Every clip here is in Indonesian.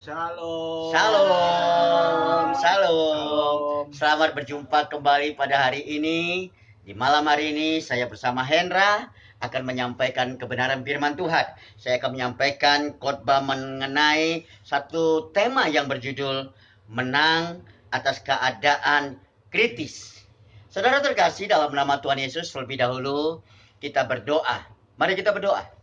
Shalom. Shalom, shalom. Shalom. Selamat berjumpa kembali pada hari ini. Di malam hari ini saya bersama Hendra akan menyampaikan kebenaran firman Tuhan. Saya akan menyampaikan khotbah mengenai satu tema yang berjudul Menang atas keadaan kritis. Saudara terkasih, dalam nama Tuhan Yesus, terlebih dahulu kita berdoa. Mari kita berdoa.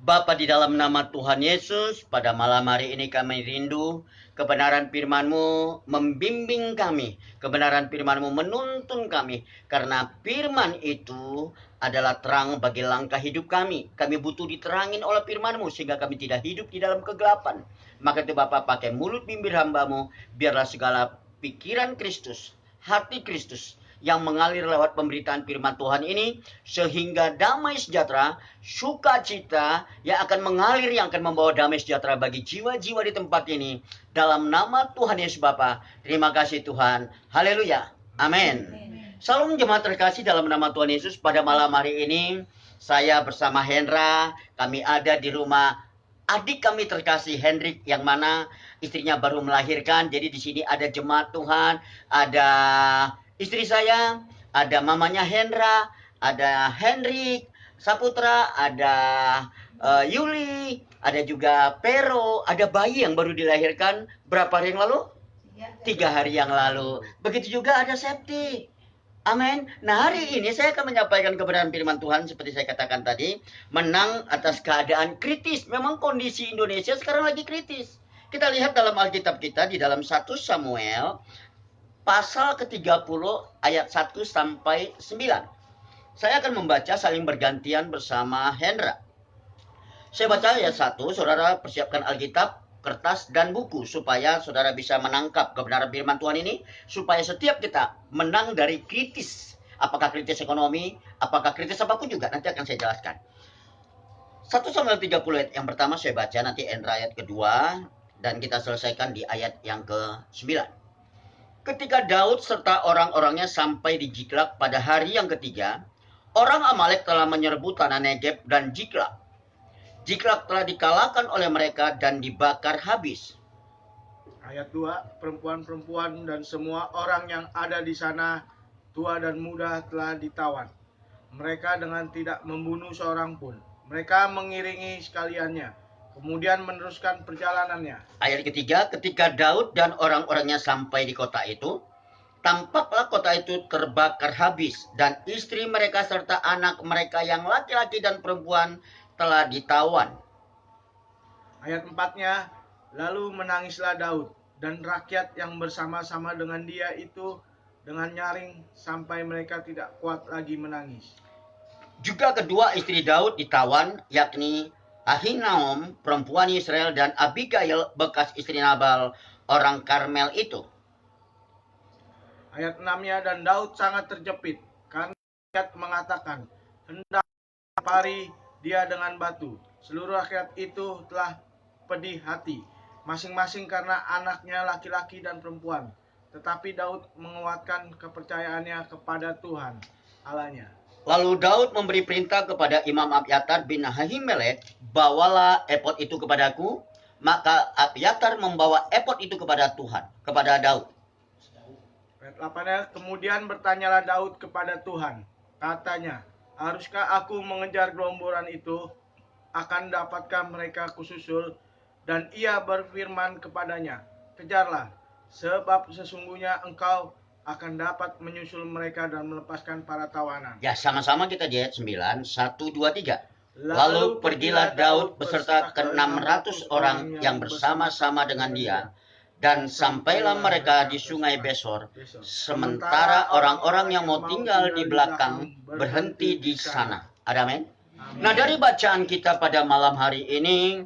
Bapa, di dalam nama Tuhan Yesus, pada malam hari ini kami rindu kebenaran firman-Mu membimbing kami. Kebenaran firman-Mu menuntun kami. Karena firman itu adalah terang bagi langkah hidup kami. Kami butuh diterangin oleh firman-Mu sehingga kami tidak hidup di dalam kegelapan. Maka itu Bapak pakai mulut bibir hamba-Mu, biarlah segala pikiran Kristus, hati Kristus yang mengalir lewat pemberitaan firman Tuhan ini, sehingga damai sejahtera, sukacita yang akan mengalir, yang akan membawa damai sejahtera bagi jiwa-jiwa di tempat ini. Dalam nama Tuhan Yesus Bapa, terima kasih Tuhan. Haleluya. Amin. Salam jemaat terkasih dalam nama Tuhan Yesus. Pada malam hari ini, saya bersama Hendra, kami ada di rumah adik kami terkasih Hendrik, yang mana istrinya baru melahirkan. Jadi di sini ada jemaat Tuhan, ada istri saya, ada mamanya Hendra, ada Hendrik Saputra, ada Yuli, ada juga Pero, ada bayi yang baru dilahirkan berapa hari yang lalu? 3 hari yang lalu. Begitu juga ada Septi. Amin. Nah, hari ini saya akan menyampaikan kebenaran firman Tuhan seperti saya katakan tadi, menang atas keadaan kritis. Memang kondisi Indonesia sekarang lagi kritis. Kita lihat dalam Alkitab kita di dalam 1 Samuel pasal ke-30 ayat 1 sampai 9. Saya akan membaca saling bergantian bersama Hendra. Saya baca ayat 1, saudara persiapkan Alkitab, kertas, dan buku supaya saudara bisa menangkap kebenaran firman Tuhan ini, supaya setiap kita menang dari kritis. Apakah kritis ekonomi, apakah kritis apapun juga, nanti akan saya jelaskan. 1 Samuel 30 ayat yang pertama saya baca, nanti Hendra ayat kedua, dan kita selesaikan di ayat yang ke-9. Ketika Daud serta orang-orangnya sampai di Ziklag pada hari yang ketiga, orang Amalek telah menyerbu tanah Negeb dan Ziklag. Ziklag telah dikalahkan oleh mereka dan dibakar habis. Ayat 2, perempuan-perempuan dan semua orang yang ada di sana, tua dan muda, telah ditawan. Mereka dengan tidak membunuh seorang pun. Mereka mengiringi sekaliannya, kemudian meneruskan perjalanannya. Ayat ketiga, ketika Daud dan orang-orangnya sampai di kota itu, tampaklah kota itu terbakar habis, dan istri mereka serta anak mereka yang laki-laki dan perempuan telah ditawan. Ayat 4-nya, lalu menangislah Daud dan rakyat yang bersama-sama dengan dia itu dengan nyaring sampai mereka tidak kuat lagi menangis. Juga kedua istri Daud ditawan, yakni Ahinoam, perempuan Israel, dan Abigail, bekas istri Nabal, orang Karmel itu. Ayat 6-nya, dan Daud sangat terjepit karena rakyat mengatakan, hendak pari dia dengan batu. Seluruh rakyat itu telah pedih hati, masing-masing karena anaknya laki-laki dan perempuan. Tetapi Daud menguatkan kepercayaannya kepada Tuhan Allahnya. Lalu Daud memberi perintah kepada Imam Abiatar bin Ahimelek, bawalah epod itu kepadaku. Maka Abiatar membawa epod itu kepada Tuhan, kepada Daud. Ayat 8-nya, kemudian bertanyalah Daud kepada Tuhan. Katanya, haruskah aku mengejar gerombolan itu? Akan dapatkah mereka kususul? Dan ia berfirman kepadanya, kejarlah, sebab sesungguhnya engkau akan dapat menyusul mereka dan melepaskan para tawanan. Ya, sama-sama kita di ayat 9, 1, 2, 3. Lalu pergilah Daud beserta ke-600 orang yang bersama-sama dengan dia, dan sampailah mereka di sungai Besor, sementara orang-orang yang mau tinggal di belakang berhenti di sana. Amin. Nah, dari bacaan kita pada malam hari ini,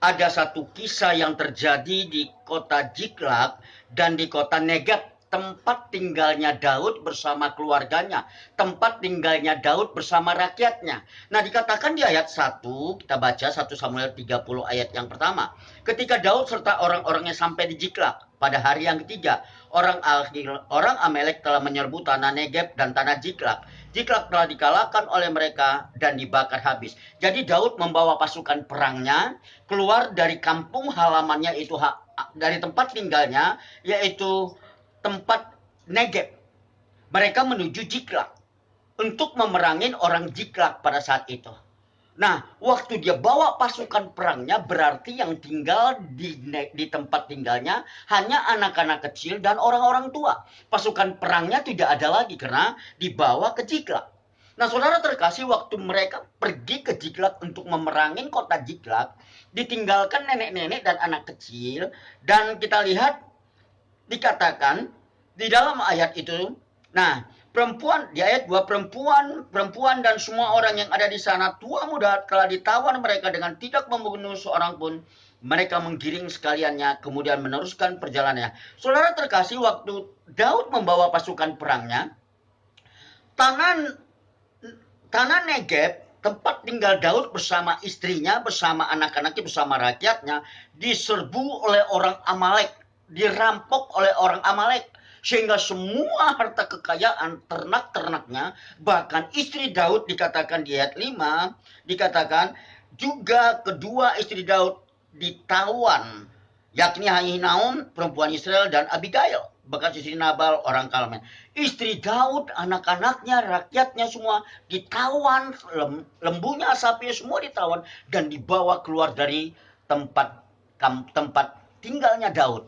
ada satu kisah yang terjadi di kota Ziklag dan di kota Negeb, tempat tinggalnya Daud bersama keluarganya, tempat tinggalnya Daud bersama rakyatnya. Nah, dikatakan di ayat 1, kita baca 1 Samuel 30 ayat yang pertama. Ketika Daud serta orang-orangnya sampai di Ziklag pada hari yang ketiga, orang Amalek telah menyerbu tanah Negeb dan tanah Ziklag. Ziklag telah dikalahkan oleh mereka dan dibakar habis. Jadi Daud membawa pasukan perangnya keluar dari kampung halamannya itu, dari tempat tinggalnya, yaitu tempat Negeb. Mereka menuju Ziklag untuk memerangin orang Ziklag pada saat itu. Nah, waktu dia bawa pasukan perangnya, berarti yang tinggal di tempat tinggalnya hanya anak-anak kecil dan orang-orang tua. Pasukan perangnya tidak ada lagi karena dibawa ke Ziklag. Nah, saudara terkasih, waktu mereka pergi ke Ziklag untuk memerangin kota Ziklag, ditinggalkan nenek-nenek dan anak kecil. Dan kita lihat dikatakan di dalam ayat itu, nah, perempuan di ayat 2, perempuan dan semua orang yang ada di sana, tua muda, telah ditawan mereka dengan tidak membunuh seorang pun. Mereka menggiring sekaliannya, kemudian meneruskan perjalanannya. Saudara terkasih, waktu Daud membawa pasukan perangnya, tanah Negeb, tempat tinggal Daud bersama istrinya, bersama anak-anaknya, bersama rakyatnya, diserbu oleh orang Amalek, dirampok oleh orang Amalek. Sehingga semua harta kekayaan, ternak-ternaknya, bahkan istri Daud dikatakan di ayat 5, dikatakan juga kedua istri Daud ditawan, yakni Ahinoam, perempuan Israel, dan Abigail, bekas istri Nabal, orang Karmel. Istri Daud, anak-anaknya, rakyatnya semua ditawan, lembunya, sapinya semua ditawan, dan dibawa keluar dari tempat tinggalnya Daud.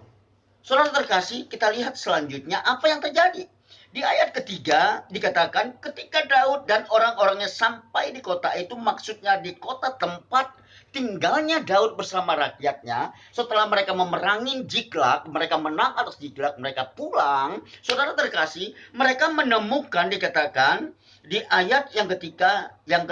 Saudara terkasih, kita lihat selanjutnya apa yang terjadi. Di ayat ketiga dikatakan ketika Daud dan orang-orangnya sampai di kota itu, maksudnya di kota tempat tinggalnya Daud bersama rakyatnya. Setelah mereka memerangi Ziklag, mereka menang atas Ziklag, mereka pulang. Saudara terkasih, mereka menemukan, dikatakan di ayat yang ketiga 1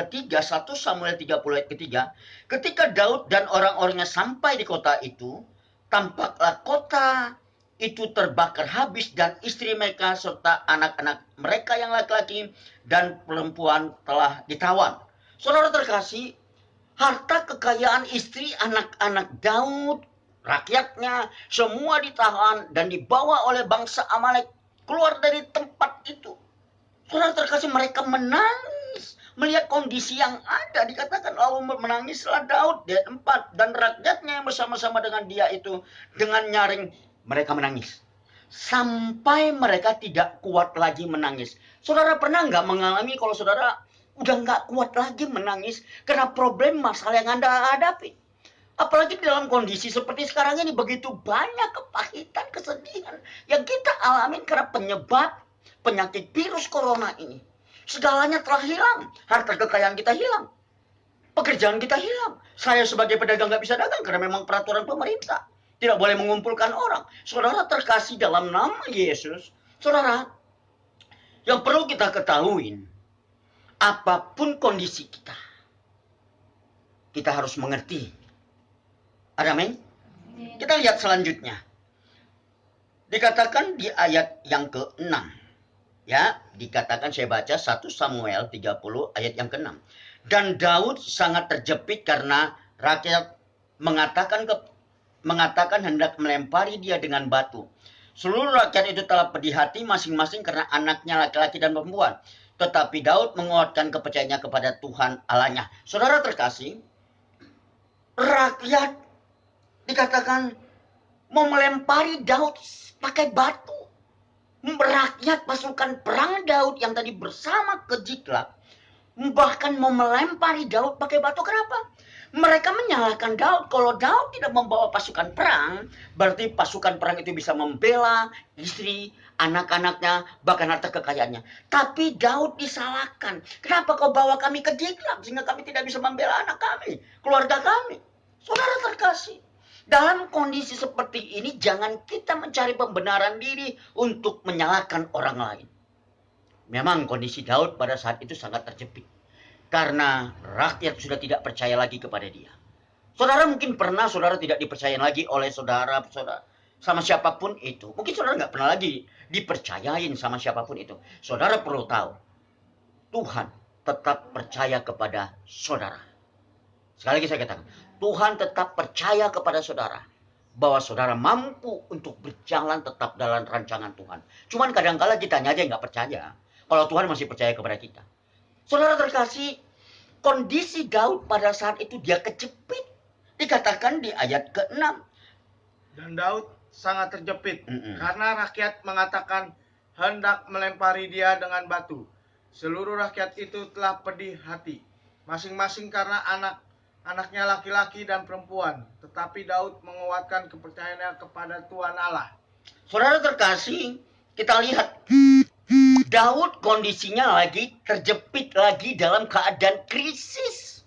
Samuel 30 ayat ketiga, ketika Daud dan orang-orangnya sampai di kota itu, tampaklah kota itu terbakar habis dan istri mereka serta anak-anak mereka yang laki-laki dan perempuan telah ditawan. Saudara terkasih, harta kekayaan istri, anak-anak Daud, rakyatnya, semua ditahan dan dibawa oleh bangsa Amalek keluar dari tempat itu. Saudara terkasih, mereka menangis melihat kondisi yang ada. Dikatakan lalu menangislah Daud di ayat 4 dan rakyatnya yang bersama-sama dengan dia itu dengan nyaring. Mereka menangis sampai mereka tidak kuat lagi menangis. Saudara pernah nggak mengalami kalau saudara udah nggak kuat lagi menangis karena problem masalah yang Anda hadapi? Apalagi dalam kondisi seperti sekarang ini, begitu banyak kepahitan, kesedihan yang kita alami karena penyebab penyakit virus corona ini. Segalanya telah hilang, harta kekayaan kita hilang, pekerjaan kita hilang. Saya sebagai pedagang nggak bisa dagang karena memang peraturan pemerintah. Tidak boleh mengumpulkan orang. Saudara terkasih dalam nama Yesus, saudara, yang perlu kita ketahui, apapun kondisi kita harus mengerti. Amin. Kita lihat selanjutnya. Dikatakan di ayat yang ke-6. Ya, dikatakan, saya baca 1 Samuel 30 ayat yang ke-6. Dan Daud sangat terjepit karena rakyat mengatakan hendak melempari dia dengan batu. Seluruh rakyat itu telah pedih hati masing-masing karena anaknya laki-laki dan perempuan. Tetapi Daud menguatkan kepercayaannya kepada Tuhan Allahnya. Saudara terkasih, rakyat dikatakan mau melempari Daud pakai batu. Rakyat pasukan perang Daud yang tadi bersama ke Ziklag bahkan mau melempari Daud pakai batu. Kenapa? Mereka menyalahkan Daud. Kalau Daud tidak membawa pasukan perang, berarti pasukan perang itu bisa membela istri, anak-anaknya, bahkan harta kekayaannya. Tapi Daud disalahkan. Kenapa kau bawa kami ke Ziklag sehingga kami tidak bisa membela anak kami, keluarga kami? Saudara terkasih, dalam kondisi seperti ini jangan kita mencari pembenaran diri untuk menyalahkan orang lain. Memang kondisi Daud pada saat itu sangat terjepit. Karena rakyat sudah tidak percaya lagi kepada dia. Saudara mungkin pernah saudara tidak dipercaya lagi oleh saudara sama siapapun itu. Mungkin saudara nggak pernah lagi dipercayain sama siapapun itu. Saudara perlu tahu, Tuhan tetap percaya kepada saudara. Sekali lagi saya katakan, Tuhan tetap percaya kepada saudara. Bahwa saudara mampu untuk berjalan tetap dalam rancangan Tuhan. Cuman kadang-kala kitanya aja nggak percaya. kalau Tuhan masih percaya kepada kita. Saudara terkasih, kondisi Daud pada saat itu dia kejepit. Dikatakan di ayat ke-6. Dan Daud sangat terjepit Mm-mm. karena rakyat mengatakan hendak melempari dia dengan batu. Seluruh rakyat itu telah pedih hati, masing-masing karena anaknya laki-laki dan perempuan. Tetapi Daud menguatkan kepercayaannya kepada Tuhan Allah. Saudara terkasih, kita lihat Daud kondisinya lagi terjepit lagi dalam keadaan krisis.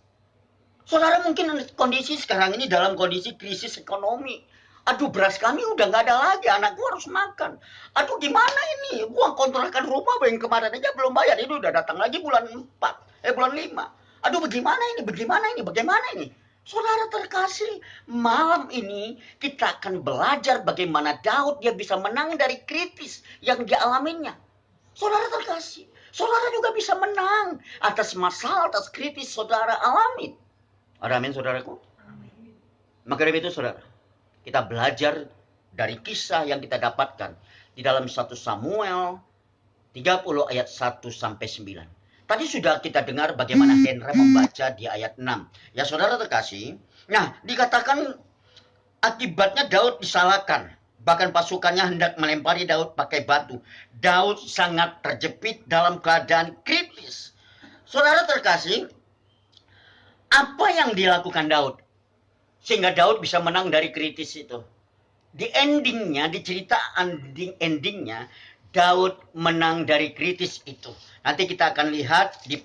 Saudara mungkin kondisi sekarang ini dalam kondisi krisis ekonomi. Aduh, beras kami udah nggak ada lagi, anakku harus makan. Aduh, gimana ini? Uang kontrakan rumah yang kemarin aja belum bayar, ini udah datang lagi bulan 5. Aduh, bagaimana ini? Saudara terkasih, malam ini kita akan belajar bagaimana Daud dia bisa menang dari kritis yang dialaminya. Saudara terkasih, saudara juga bisa menang atas masalah, atas kritis saudara alami. Amin, saudaraku. Maka dari itu, saudara, kita belajar dari kisah yang kita dapatkan di dalam 1 Samuel 30 ayat 1 sampai 9. Tadi sudah kita dengar bagaimana Hendra membaca di ayat 6. Ya, saudara terkasih. Nah, dikatakan akibatnya Daud disalahkan. Bahkan pasukannya hendak melempari Daud pakai batu. Daud sangat terjepit dalam keadaan kritis. Saudara terkasih, apa yang dilakukan Daud sehingga Daud bisa menang dari kritis itu? Di endingnya, di cerita endingnya, Daud menang dari kritis itu. Nanti kita akan lihat di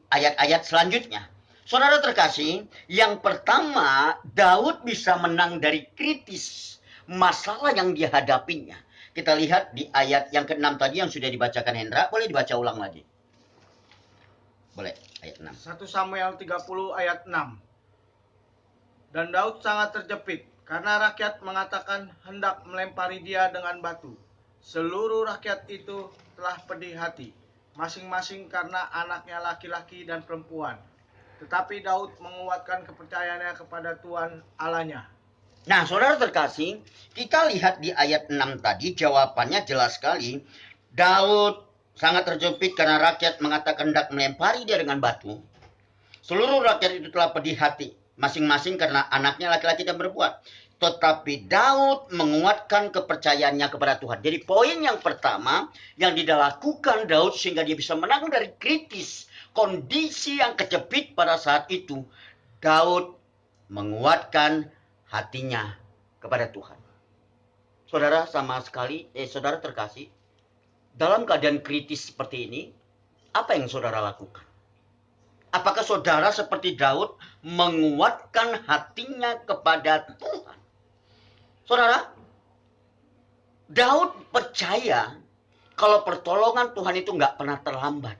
ayat-ayat selanjutnya. Saudara terkasih, yang pertama, Daud bisa menang dari kritis masalah yang dihadapinya. Kita lihat di ayat yang ke-6 tadi yang sudah dibacakan Hendra. Boleh dibaca ulang lagi? Boleh, ayat 6. 1 Samuel 30 ayat 6. Dan Daud sangat terjepit karena rakyat mengatakan hendak melempari dia dengan batu. Seluruh rakyat itu telah pedih hati, masing-masing karena anaknya laki-laki dan perempuan. Tetapi Daud menguatkan kepercayaannya kepada Tuhan Allahnya. Nah, saudara terkasih, kita lihat di ayat 6 tadi, jawabannya jelas sekali. Daud sangat terjepit karena rakyat mengatakan hendak melempari dia dengan batu. Seluruh rakyat itu telah pedih hati, masing-masing karena anaknya laki-laki dan perempuan. Tetapi Daud menguatkan kepercayaannya kepada Tuhan. Jadi poin yang pertama yang dilakukan Daud sehingga dia bisa menang dari kritis kondisi yang kejepit pada saat itu. Daud menguatkan hatinya kepada Tuhan. Saudara saudara terkasih, dalam keadaan kritis seperti ini, apa yang saudara lakukan? Apakah saudara seperti Daud menguatkan hatinya kepada Tuhan? Saudara, Daud percaya kalau pertolongan Tuhan itu nggak pernah terlambat.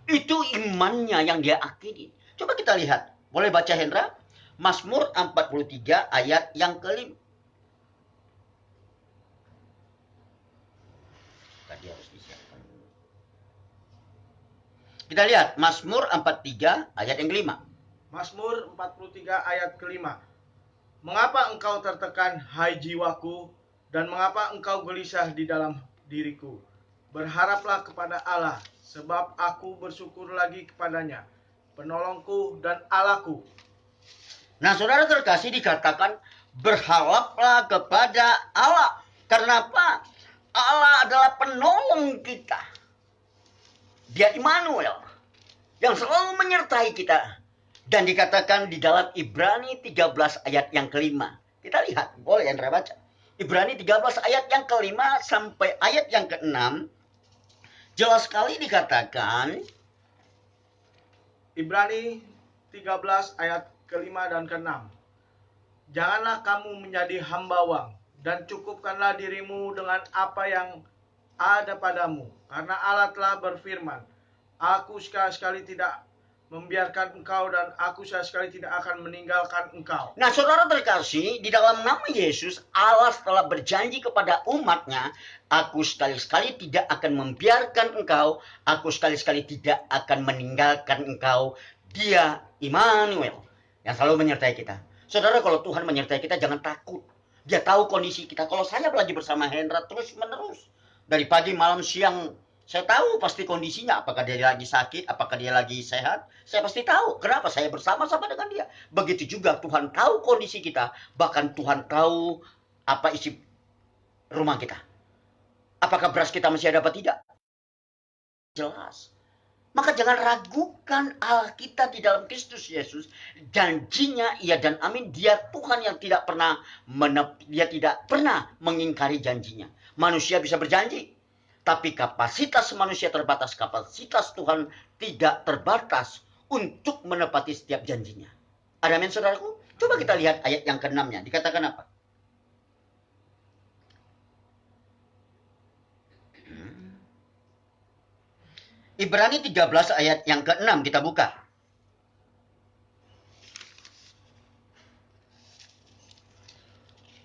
Itu imannya yang dia akini. Coba kita lihat. Boleh baca Hendra? Mazmur 43 ayat yang ke-5. Tadi harus disiapkan. Kita lihat Mazmur 43 ayat yang ke-5. Mazmur 43 ayat ke-5. Mengapa engkau tertekan, hai jiwaku, dan mengapa engkau gelisah di dalam diriku? Berharaplah kepada Allah, sebab aku bersyukur lagi kepadanya, penolongku dan Allahku. Nah, saudara terkasih dikatakan berharaplah kepada Allah. Karena apa? Allah adalah penolong kita. Dia Immanuel yang selalu menyertai kita. Dan dikatakan di dalam Ibrani 13 ayat yang ke-5. Kita lihat, boleh Hendra baca. Ibrani 13 ayat yang ke-5 sampai ayat yang ke-6. Jelas sekali dikatakan. Ibrani 13 ayat ke-5 dan ke-6. Janganlah kamu menjadi hamba uang, dan cukupkanlah dirimu dengan apa yang ada padamu. Karena Allah telah berfirman, aku sekali-sekali tidak membiarkan engkau dan aku sekali tidak akan meninggalkan engkau. Nah, saudara terkasih, di dalam nama Yesus, Allah telah berjanji kepada umatnya, aku sekali-sekali tidak akan membiarkan engkau, aku sekali-sekali tidak akan meninggalkan engkau. Dia Immanuel yang selalu menyertai kita. Saudara, kalau Tuhan menyertai kita, jangan takut. Dia tahu kondisi kita. Kalau saya lagi bersama Hendra terus-menerus, dari pagi, malam, siang, Saya tahu pasti kondisinya, apakah dia lagi sakit, apakah dia lagi sehat. Saya pasti tahu. Kenapa? Saya bersama-sama dengan dia. Begitu juga Tuhan tahu kondisi kita. Bahkan Tuhan tahu apa isi rumah kita. Apakah beras kita masih ada apa tidak? Jelas. Maka jangan ragukan Allah kita di dalam Kristus Yesus. Janjinya iya dan amin. Dia Tuhan yang tidak pernah mengingkari janjinya. Manusia bisa berjanji. Tapi kapasitas manusia terbatas, kapasitas Tuhan tidak terbatas untuk menepati setiap janjinya. Ada amin saudaraku? Coba kita lihat ayat yang ke-6-nya. Dikatakan apa? Ibrani 13 ayat yang ke-6 kita buka.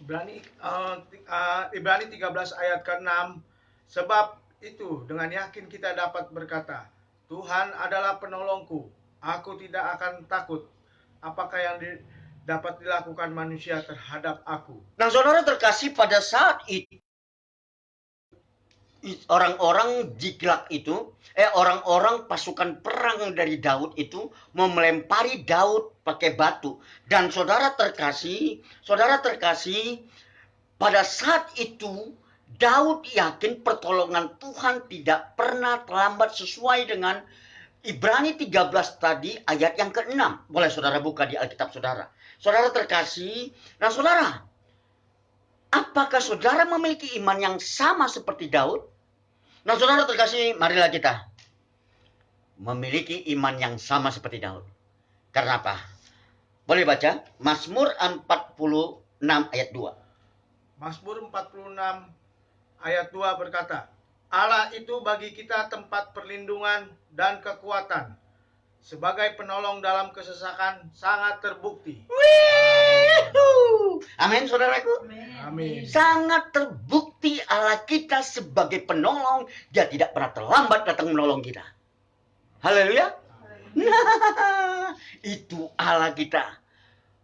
Ibrani 13 ayat ke-6. Sebab itu dengan yakin kita dapat berkata, Tuhan adalah penolongku, aku tidak akan takut. Apakah yang dapat dilakukan manusia terhadap aku? Nah saudara terkasih, pada saat itu orang-orang Ziklag itu, orang-orang pasukan perang dari Daud itu mau melempari Daud pakai batu. Dan saudara terkasih, pada saat itu Daud yakin pertolongan Tuhan tidak pernah terlambat sesuai dengan Ibrani 13 tadi ayat yang ke-6. Boleh saudara buka di Alkitab saudara. Saudara terkasih, nah saudara, apakah saudara memiliki iman yang sama seperti Daud? Nah saudara terkasih, marilah kita memiliki iman yang sama seperti Daud. Karena apa? Boleh baca Mazmur 46 ayat 2. Mazmur 46 ayat 2 berkata, Allah itu bagi kita tempat perlindungan dan kekuatan. Sebagai penolong dalam kesesakan sangat terbukti. Amin saudaraku. Amin. Sangat terbukti Allah kita sebagai penolong. Dia tidak pernah terlambat datang menolong kita. Haleluya. Nah, itu Allah kita.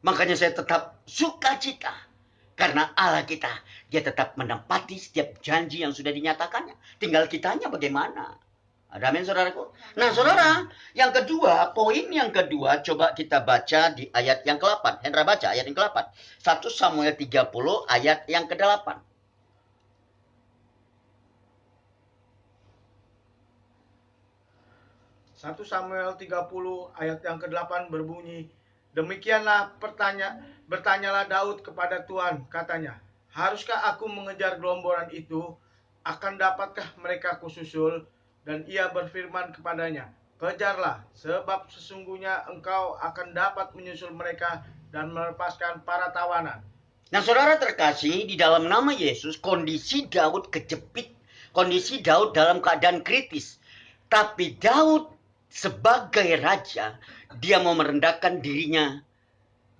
Makanya saya tetap sukacita. Karena Allah kita, dia tetap menepati setiap janji yang sudah dinyatakannya. Tinggal kitanya bagaimana. Ada amin saudaraku? Nah saudara, yang kedua, poin yang kedua, coba kita baca di ayat yang ke-8. Hendra baca ayat yang ke-8. 1 Samuel 30 ayat yang ke-8. 1 Samuel 30 ayat yang ke-8 berbunyi, demikianlah bertanyalah Daud kepada Tuhan, katanya, haruskah aku mengejar gelomboran itu? Akan dapatkah mereka kususul? Dan ia berfirman kepadanya, kejarlah, sebab sesungguhnya engkau akan dapat menyusul mereka dan melepaskan para tawanan. Nah saudara terkasih, di dalam nama Yesus, kondisi Daud kejepit, kondisi Daud dalam keadaan kritis. Tapi Daud sebagai raja, dia mau merendahkan dirinya.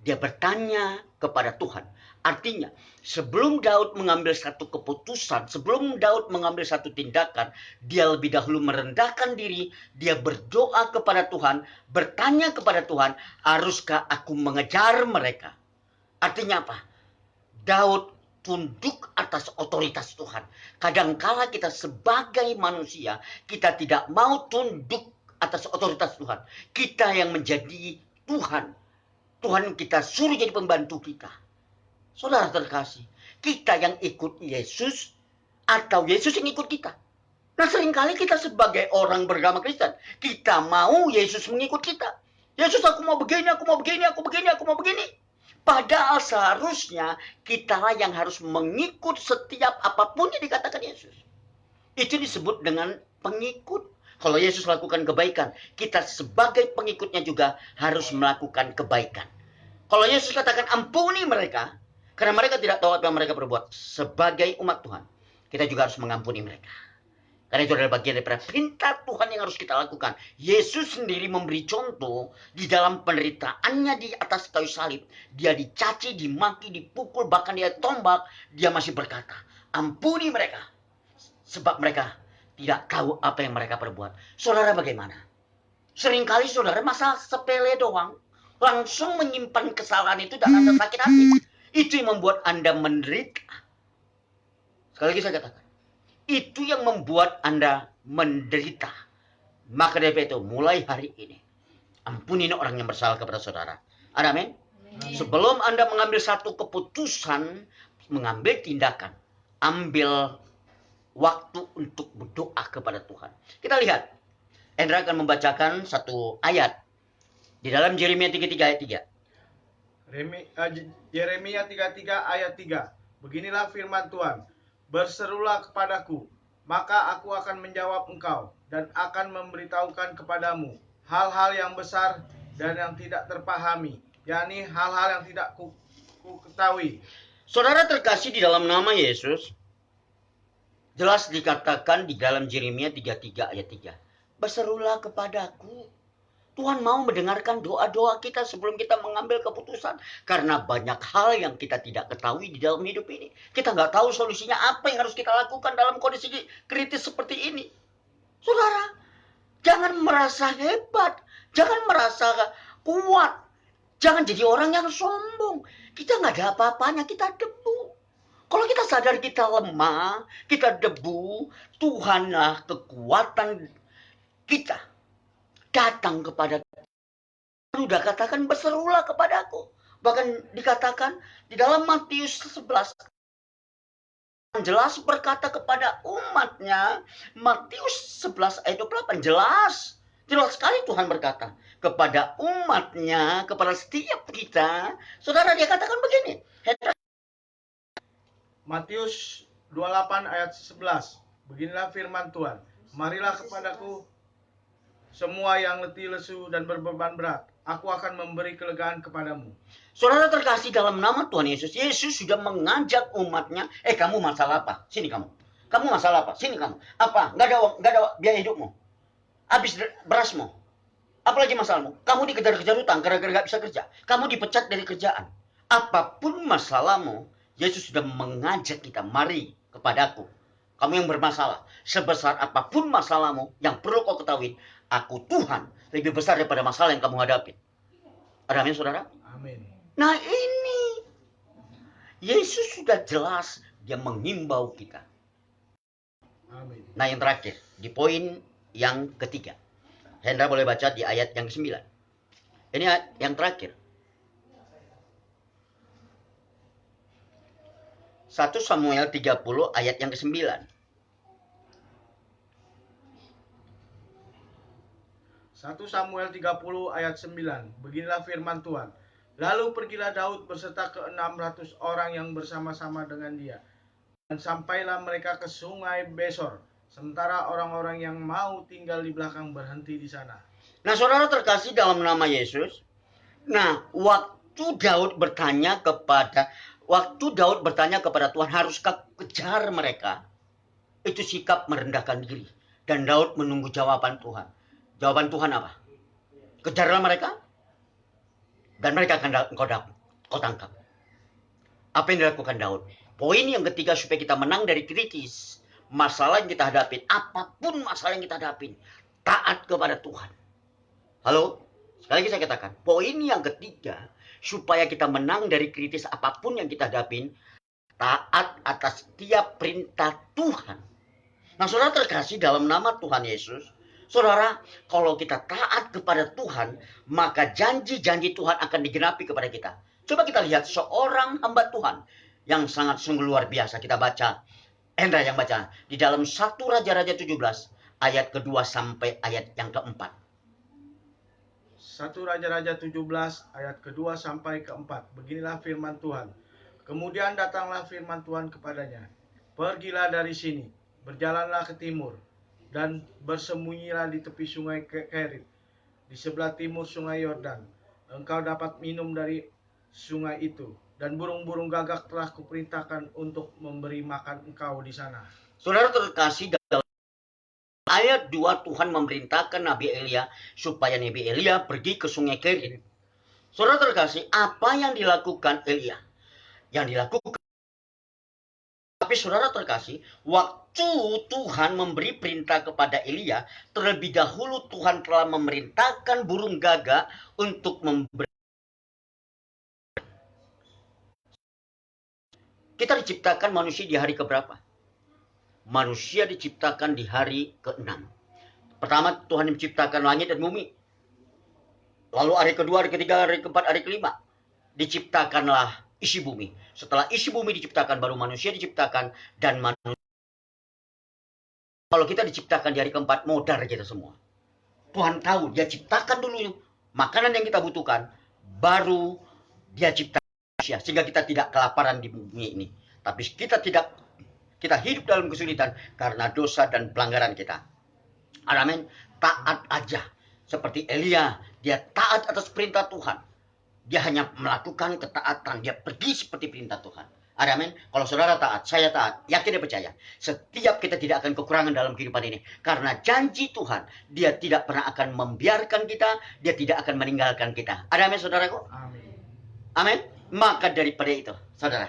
Dia bertanya kepada Tuhan. Artinya, sebelum Daud mengambil satu keputusan, sebelum Daud mengambil satu tindakan, dia lebih dahulu merendahkan diri, dia berdoa kepada Tuhan, bertanya kepada Tuhan, haruskah aku mengejar mereka? Artinya apa? Daud tunduk atas otoritas Tuhan. Kadangkala kita sebagai manusia, kita tidak mau tunduk atas otoritas Tuhan. Kita yang menjadi Tuhan. Tuhan kita suruh jadi pembantu kita. Saudara terkasih, kita yang ikut Yesus atau Yesus yang ikut kita. Nah seringkali kita sebagai orang beragama Kristen, kita mau Yesus mengikut kita. Yesus aku mau begini, aku mau begini, aku begini, aku mau begini. Padahal seharusnya kitalah yang harus mengikut setiap apapun yang dikatakan Yesus. Itu disebut dengan pengikut. Kalau Yesus lakukan kebaikan, kita sebagai pengikutnya juga harus melakukan kebaikan. Kalau Yesus katakan ampuni mereka, karena mereka tidak tahu apa yang mereka perbuat. Sebagai umat Tuhan, kita juga harus mengampuni mereka. Karena itu adalah bagian daripada perintah Tuhan yang harus kita lakukan. Yesus sendiri memberi contoh di dalam penderitaannya di atas kayu salib. Dia dicaci, dimaki, dipukul, bahkan dia tombak. Dia masih berkata, ampuni mereka. Sebab mereka tidak tahu apa yang mereka perbuat. Saudara bagaimana? Seringkali saudara masalah sepele doang. Langsung menyimpan kesalahan itu dan Anda sakit hati. Itu yang membuat Anda menderita. Sekali lagi saya katakan. Itu yang membuat Anda menderita. Maka dari itu mulai hari ini ampuni orang yang bersalah kepada saudara. Amin. Sebelum Anda mengambil satu keputusan, mengambil tindakan, ambil waktu untuk berdoa kepada Tuhan. Kita lihat. Hendra akan membacakan satu ayat di dalam Yeremia 33 ayat 3. Yeremia 33 ayat 3. Beginilah firman Tuhan. Berserulah kepadaku, maka aku akan menjawab engkau dan akan memberitahukan kepadamu hal-hal yang besar dan yang tidak terpahami, yakni hal-hal yang tidak ku ketahui. Saudara terkasih di dalam nama Yesus, jelas dikatakan di dalam Yeremia 33 ayat 3. Berserulah kepadaku. Tuhan mau mendengarkan doa-doa kita sebelum kita mengambil keputusan. Karena banyak hal yang kita tidak ketahui di dalam hidup ini. Kita nggak tahu solusinya apa yang harus kita lakukan dalam kondisi kritis seperti ini. Saudara, jangan merasa hebat. Jangan merasa kuat. Jangan jadi orang yang sombong. Kita nggak ada apa-apanya, kita debu. Kalau kita sadar kita lemah, kita debu, Tuhanlah kekuatan kita. Datang kepada sudah katakan berserulah kepadaku. Bahkan dikatakan di dalam Matius 11 jelas berkata kepada umatnya, Matius 11 ayat 28 jelas sekali Tuhan berkata kepada umatnya, kepada setiap kita. Saudara, dia katakan begini. Matius 28 ayat 11. Beginilah firman Tuhan. Marilah kepadaku semua yang letih lesu dan berbeban berat, aku akan memberi kelegaan kepadamu. Saudara terkasih dalam nama Tuhan Yesus, Yesus sudah mengajak umatnya, kamu masalah apa? Sini kamu. Kamu masalah apa? Sini kamu. Apa? Nggak ada biaya hidupmu. Habis berasmu. Apalagi masalahmu? Kamu dikejar-kejar hutang gara-gara nggak bisa kerja. Kamu dipecat dari kerjaan. Apapun masalahmu, Yesus sudah mengajak kita, mari kepadaku. Kamu yang bermasalah, sebesar apapun masalahmu, yang perlu kau ketahui, aku Tuhan lebih besar daripada masalah yang kamu hadapi. Amin, saudara? Amin. Nah ini, Yesus sudah jelas, dia mengimbau kita. Amin. Nah yang terakhir, di poin yang ketiga. Hendra boleh baca di ayat yang ke-9. Ini ayat yang terakhir. 1 Samuel 30 ayat yang ke-9. 1 Samuel 30 ayat 9. Beginilah firman Tuhan. Lalu pergilah Daud berserta ke-600 orang yang bersama-sama dengan dia. Dan sampailah mereka ke sungai Besor. Sementara orang-orang yang mau tinggal di belakang berhenti di sana. Nah saudara terkasih dalam nama Yesus. Nah waktu Daud bertanya kepada Tuhan, haruskah kejar mereka? Itu sikap merendahkan diri. Dan Daud menunggu jawaban Tuhan. Jawaban Tuhan apa? Kejarlah mereka. Dan mereka akan kau tangkap. Apa yang dilakukan Daud? Poin yang ketiga supaya kita menang dari kritis. Masalah yang kita hadapin. Apapun masalah yang kita hadapin. Taat kepada Tuhan. Halo? Sekali lagi saya katakan. Poin yang ketiga. Supaya kita menang dari kritis apapun yang kita hadapin. Taat atas setiap perintah Tuhan. Nah saudara terkasih dalam nama Tuhan Yesus. Saudara, kalau kita taat kepada Tuhan, maka janji-janji Tuhan akan digenapi kepada kita. Coba kita lihat seorang hamba Tuhan yang sangat sungguh luar biasa. Kita baca, Hendra yang baca, di dalam 1 Raja-Raja 17, ayat kedua sampai ayat yang keempat. 1 Raja-Raja 17 ayat kedua sampai keempat. Beginilah firman Tuhan. Kemudian datanglah firman Tuhan kepadanya. Pergilah dari sini, berjalanlah ke timur, dan bersembunyilah di tepi sungai Kerit, di sebelah timur sungai Yordan. Engkau dapat minum dari sungai itu, dan burung-burung gagak telah kuperintahkan untuk memberi makan engkau di sana. Saudara terkasih, dalam ayat 2 Tuhan memerintahkan Nabi Elia supaya Nabi Elia pergi ke sungai Kerit. Saudara terkasih, apa yang dilakukan Elia? Yang dilakukan. Tapi saudara terkasih, waktu Tuhan memberi perintah kepada Elia, terlebih dahulu Tuhan telah memerintahkan burung gagak untuk memberi. Kita diciptakan manusia di hari keberapa? manusia diciptakan di hari ke-6. Pertama, Tuhan menciptakan langit dan bumi. Lalu hari kedua, hari ketiga, hari keempat, hari kelima, diciptakanlah isi bumi. Setelah isi bumi diciptakan, baru manusia diciptakan. Dan manusia, kalau kita diciptakan di hari keempat, modar kita semua. Tuhan tahu, dia ciptakan dulu makanan yang kita butuhkan, baru dia ciptakan manusia. Sehingga kita tidak kelaparan di bumi ini. Tapi kita hidup dalam kesulitan karena dosa dan pelanggaran kita. Amin. Taat aja. Seperti Elia, dia taat atas perintah Tuhan. Dia hanya melakukan ketaatan. Dia pergi seperti perintah Tuhan. Amin. Kalau saudara taat, saya taat, yakin dan percaya. Setiap kita tidak akan kekurangan dalam kehidupan ini. Karena janji Tuhan, dia tidak pernah akan membiarkan kita, dia tidak akan meninggalkan kita. Amin, saudaraku? Amin. Amin. Maka daripada itu, saudara,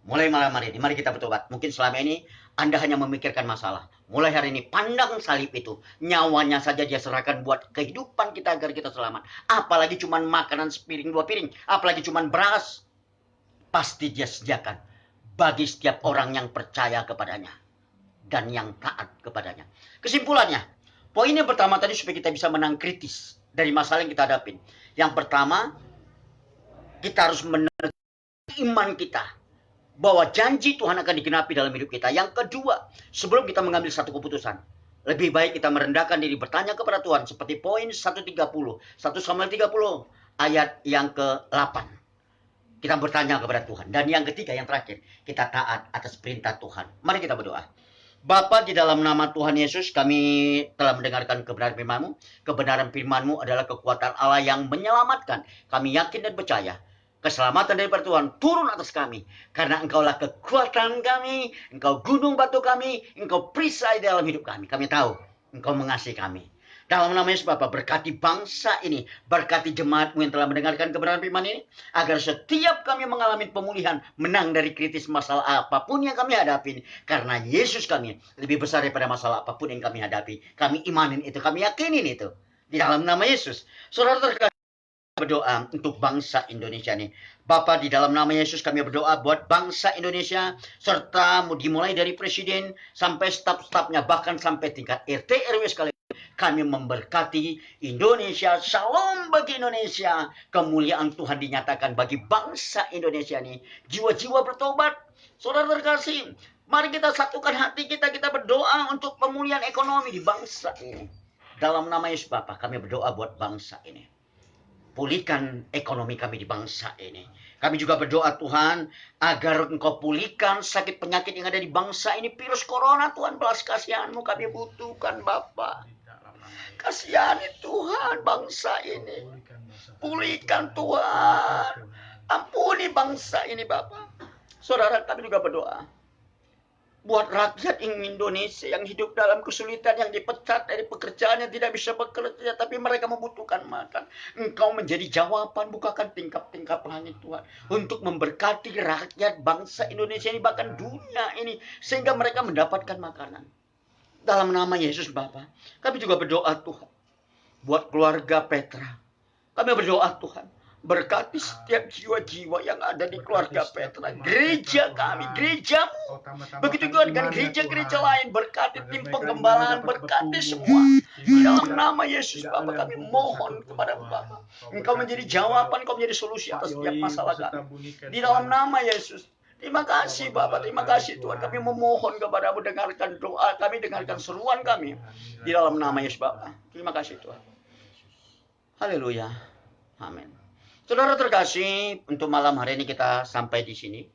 mulai malam hari ini, mari kita bertobat. Mungkin selama ini Anda hanya memikirkan masalah. Mulai hari ini, pandang salib itu. Nyawanya saja dia serahkan buat kehidupan kita agar kita selamat. Apalagi cuman makanan sepiring, 2 piring. Apalagi cuman beras. Pasti dia sediakan bagi setiap orang yang percaya kepadanya. Dan yang taat kepadanya. Kesimpulannya, poin yang pertama tadi supaya kita bisa menang kritis dari masalah yang kita hadapin. Yang pertama, kita harus menerima iman kita bahwa janji Tuhan akan digenapi dalam hidup kita. Yang kedua, sebelum kita mengambil satu keputusan, lebih baik kita merendahkan diri, bertanya kepada Tuhan. Seperti poin 130, 1 Samuel 30, ayat yang ke-8. Kita bertanya kepada Tuhan. Dan yang ketiga, yang terakhir, kita taat atas perintah Tuhan. Mari kita berdoa. Bapa, di dalam nama Tuhan Yesus, kami telah mendengarkan kebenaran firman-Mu. Kebenaran firman-Mu adalah kekuatan Allah yang menyelamatkan. Kami yakin dan percaya. Keselamatan daripada Tuhan turun atas kami. Karena Engkaulah kekuatan kami. Engkau gunung batu kami. Engkau perisai dalam hidup kami. Kami tahu Engkau mengasihi kami. Dalam nama Yesus Bapa, berkati bangsa ini. Berkati jemaat-Mu yang telah mendengarkan kebenaran firman ini. Agar setiap kami mengalami pemulihan. Menang dari kritis masalah apapun yang kami hadapi. Karena Yesus kami lebih besar daripada masalah apapun yang kami hadapi. Kami imanin itu. Kami yakinin itu. Di dalam nama Yesus. Saudara terkasih, berdoa untuk bangsa Indonesia ini. Bapa, di dalam nama Yesus kami berdoa buat bangsa Indonesia. Serta dimulai dari presiden sampai staf-stafnya. Bahkan sampai tingkat RT RW sekali. Kami memberkati Indonesia. Shalom bagi Indonesia. Kemuliaan Tuhan dinyatakan bagi bangsa Indonesia ini. Jiwa-jiwa bertobat. Saudara terkasih, mari kita satukan hati kita. Kita berdoa untuk pemulihan ekonomi di bangsa ini. Dalam nama Yesus Bapa, kami berdoa buat bangsa ini. Pulihkan ekonomi kami di bangsa ini. Kami juga berdoa Tuhan, agar Engkau pulihkan sakit penyakit yang ada di bangsa ini. Virus corona, Tuhan, belas kasihan-Mu kami butuhkan Bapa. Kasihani Tuhan bangsa ini. Pulihkan Tuhan. Ampuni bangsa ini Bapa. Saudara, kami juga berdoa buat rakyat Indonesia yang hidup dalam kesulitan, yang dipecat dari pekerjaan, yang tidak bisa bekerja, tapi mereka membutuhkan makan. Engkau menjadi jawaban, bukakan tingkap-tingkap langit Tuhan, untuk memberkati rakyat bangsa Indonesia ini, bahkan dunia ini, sehingga mereka mendapatkan makanan. Dalam nama Yesus Bapa, kami juga berdoa Tuhan, buat keluarga Petra. Kami berdoa Tuhan, berkati setiap jiwa-jiwa yang ada di keluarga Petra. Gereja kami, gereja-Mu. Begitu juga dengan gereja-gereja lain. Berkati tim penggembalaan, berkati semua. Di dalam nama Yesus Bapa, kami mohon kepada Bapa. Engkau menjadi jawaban, Engkau menjadi solusi atas setiap masalah kami. Di dalam nama Yesus. Terima kasih Bapak, terima kasih Tuhan. Kami memohon kepada-Mu, dengarkan doa kami, dengarkan seruan kami. Di dalam nama Yesus Bapak. Terima kasih Tuhan. Haleluya. Amin. Saudara terkasih, untuk malam hari ini kita sampai di sini.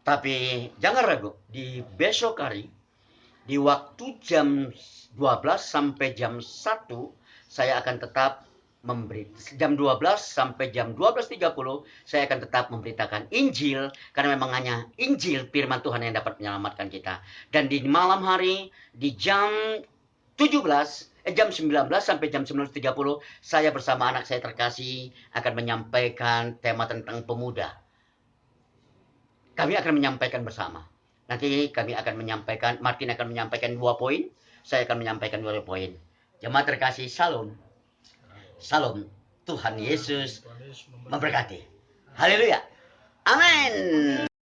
Tapi jangan ragu, di besok hari, di waktu jam 12 sampai jam 1, saya akan tetap jam 12 sampai jam 12.30 saya akan tetap memberitakan Injil, karena memang hanya Injil firman Tuhan yang dapat menyelamatkan kita. Dan di malam hari di jam 19 sampai jam 19.30 saya bersama anak saya terkasih akan menyampaikan tema tentang pemuda. Kami akan menyampaikan bersama. Nanti kami akan menyampaikan, Martin akan menyampaikan 2 poin, saya akan menyampaikan 2 poin. Jemaat terkasih, salam. Salam. Tuhan Yesus memberkati. Haleluya. Amin.